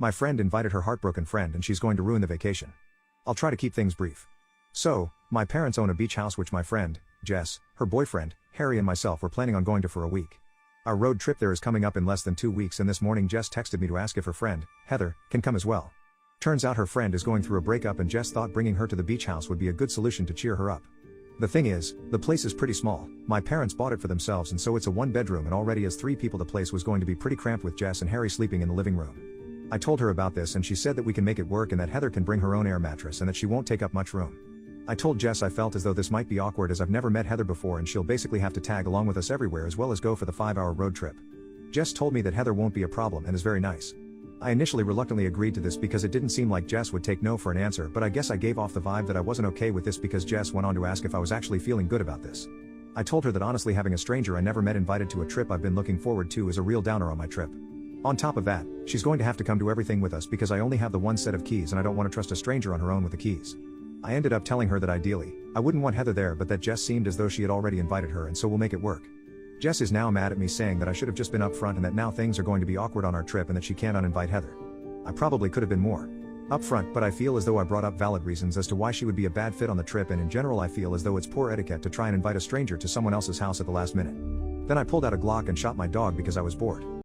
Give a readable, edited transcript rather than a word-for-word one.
My friend invited her heartbroken friend and she's going to ruin the vacation. I'll try to keep things brief. So, my parents own a beach house which my friend, Jess, her boyfriend, Harry and myself were planning on going to for a week. Our road trip there is coming up in less than 2 weeks and this morning Jess texted me to ask if her friend, Heather, can come as well. Turns out her friend is going through a breakup and Jess thought bringing her to the beach house would be a good solution to cheer her up. The thing is, the place is pretty small. My parents bought it for themselves and so it's a 1-bedroom and already as 3 people the place was going to be pretty cramped with Jess and Harry sleeping in the living room. I told her about this and she said that we can make it work and that Heather can bring her own air mattress and that she won't take up much room. I told Jess I felt as though this might be awkward as I've never met Heather before and she'll basically have to tag along with us everywhere as well as go for the 5-hour road trip. Jess told me that Heather won't be a problem and is very nice. I initially reluctantly agreed to this because it didn't seem like Jess would take no for an answer, but I guess I gave off the vibe that I wasn't okay with this because Jess went on to ask if I was actually feeling good about this. I told her that honestly having a stranger I never met invited to a trip I've been looking forward to is a real downer on my trip. On top of that, she's going to have to come to everything with us because I only have the one set of keys and I don't want to trust a stranger on her own with the keys. I ended up telling her that ideally, I wouldn't want Heather there but that Jess seemed as though she had already invited her and so we'll make it work. Jess is now mad at me saying that I should have just been upfront and that now things are going to be awkward on our trip and that she can't uninvite Heather. I probably could have been more upfront, but I feel as though I brought up valid reasons as to why she would be a bad fit on the trip and in general I feel as though it's poor etiquette to try and invite a stranger to someone else's house at the last minute. Then I pulled out a Glock and shot my dog because I was bored.